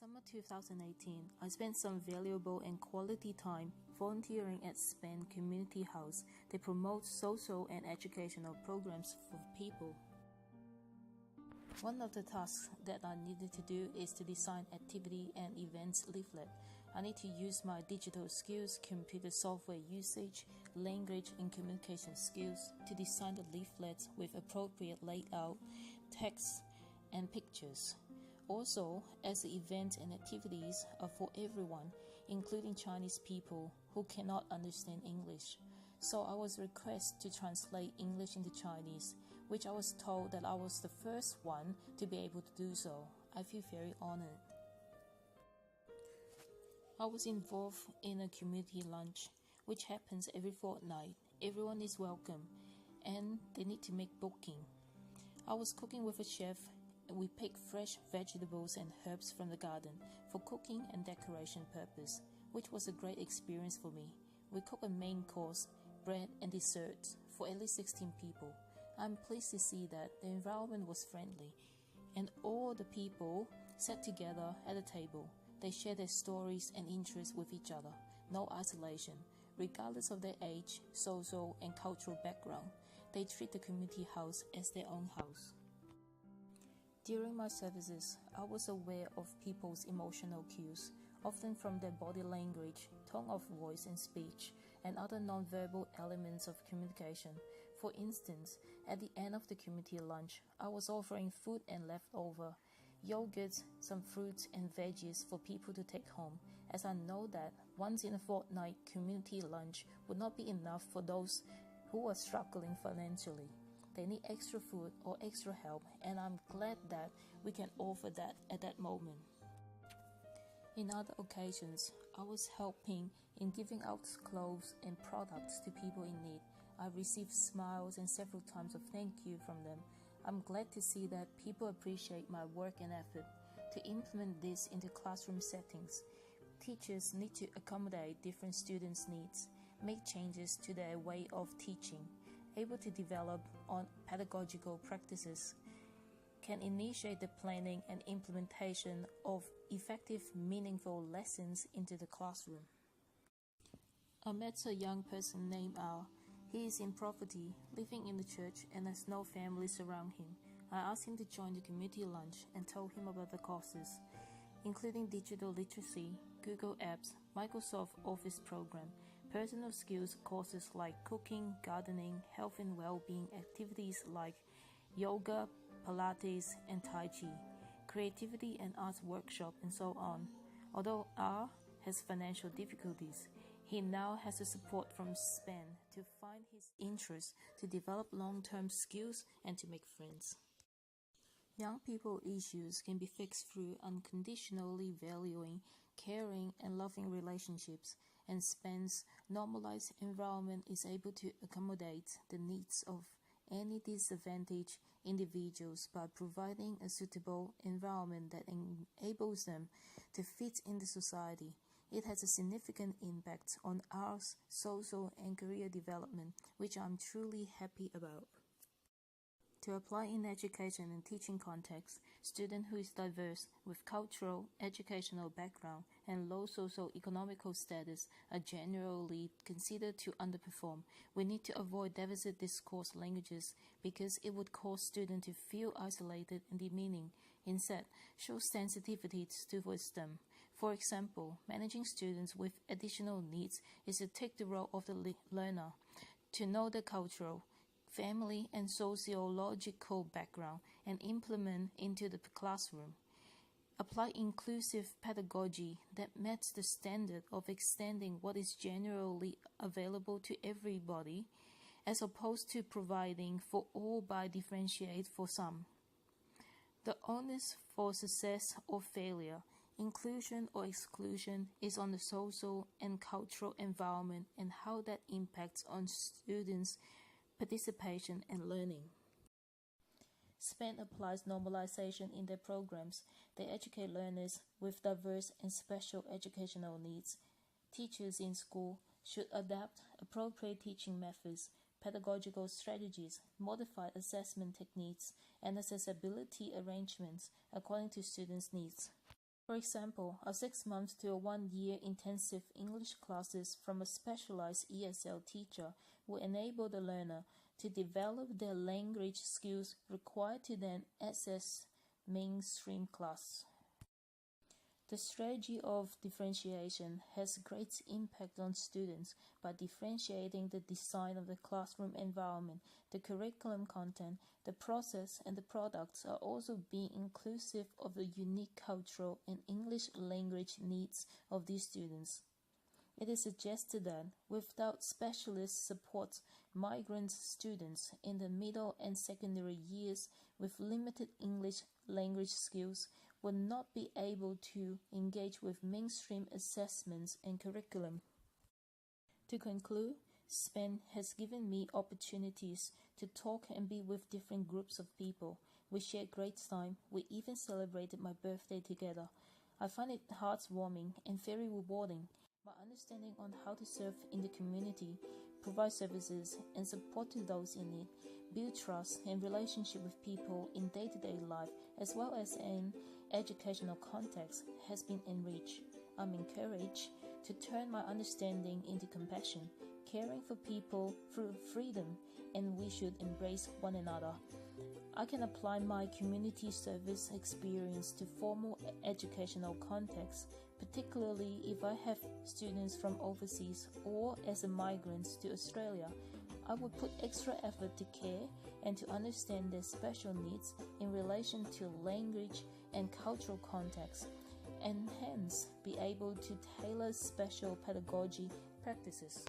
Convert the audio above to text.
Summer 2018, I spent some valuable and quality time volunteering at Span Community House. They promote social and educational programs for people. One of the tasks that I needed to do is to design activity and events leaflet. I need to use my digital skills, computer software usage, language and communication skills to design the leaflets with appropriate layout, text, and pictures. Also, as the events and activities are for everyone, including Chinese people who cannot understand English. So I was requested to translate English into Chinese, which I was told that I was the first one to be able to do so. I feel very honored. I was involved in a community lunch, which happens every fortnight. Everyone is welcome, and they need to make booking. I was cooking with a chef. We pick fresh vegetables and herbs from the garden for cooking and decoration purpose, which was a great experience for me. We cooked a main course, bread and dessert for at least 16 people. I'm pleased to see that the environment was friendly and all the people sat together at a table. They shared their stories and interests with each other, no isolation. Regardless of their age, social and cultural background, they treat the community house as their own house. During my services, I was aware of people's emotional cues, often from their body language, tone of voice and speech, and other non-verbal elements of communication. For instance, at the end of the community lunch, I was offering food and leftover yogurts, some fruits and veggies for people to take home, as I know that once in a fortnight community lunch would not be enough for those who are struggling financially. They need extra food or extra help, and I'm glad that we can offer that at that moment. In other occasions, I was helping in giving out clothes and products to people in need. I received smiles and several times of thank you from them. I'm glad to see that people appreciate my work and effort. To implement this into classroom settings, teachers need to accommodate different students' needs, make changes to their way of teaching, able to develop on pedagogical practices, can initiate the planning and implementation of effective, meaningful lessons into the classroom. I met a young person named Al. He is in poverty, living in the church, and has no families around him. I asked him to join the community lunch and told him about the courses, including digital literacy, Google Apps, Microsoft Office program, personal skills courses like cooking, gardening, health and well-being activities like yoga, Pilates, and Tai Chi, creativity and arts workshop, and so on. Although R has financial difficulties, he now has the support from SPAN to find his interest, to develop long-term skills, and to make friends. Young people issues can be fixed through unconditionally valuing, caring, and loving relationships, and SPAN's normalized environment is able to accommodate the needs of any disadvantaged individuals by providing a suitable environment that enables them to fit in the society. It has a significant impact on our social and career development, which I'm truly happy about. To apply in education and teaching context, student who is diverse with cultural, educational background, and low socio-economical status are generally considered to underperform. We need to avoid deficit discourse languages because it would cause students to feel isolated and demeaning. Instead, show sensitivity to wisdom. For example, managing students with additional needs is to take the role of the learner, to know the cultural, family and sociological background and implement into the classroom. Apply inclusive pedagogy that meets the standard of extending what is generally available to everybody, as opposed to providing for all by differentiate for some. The onus for success or failure, inclusion or exclusion, is on the social and cultural environment and how that impacts on students' participation and learning. SPAN applies normalization in their programs. They educate learners with diverse and special educational needs. Teachers in school should adapt appropriate teaching methods, pedagogical strategies, modified assessment techniques, and accessibility arrangements according to students' needs. For example, a 6-month to a 1-year intensive English classes from a specialized ESL teacher will enable the learner to develop their language skills required to then access mainstream class. The strategy of differentiation has great impact on students by differentiating the design of the classroom environment, the curriculum content, the process, and the products are also being inclusive of the unique cultural and English language needs of these students. It is suggested that without specialist support, migrant students in the middle and secondary years with limited English language skills will not be able to engage with mainstream assessments and curriculum. To conclude, Spain has given me opportunities to talk and be with different groups of people. We shared great time. We even celebrated my birthday together. I find it heartwarming and very rewarding. My understanding on how to serve in the community, provide services and support to those in need, build trust and relationship with people in day-to-day life as well as in educational context has been enriched. I'm encouraged to turn my understanding into compassion, caring for people through freedom, and we should embrace one another. I can apply my community service experience to formal educational contexts, particularly if I have students from overseas or as a migrant to Australia. I would put extra effort to care and to understand their special needs in relation to language and cultural context, and hence be able to tailor special pedagogy practices.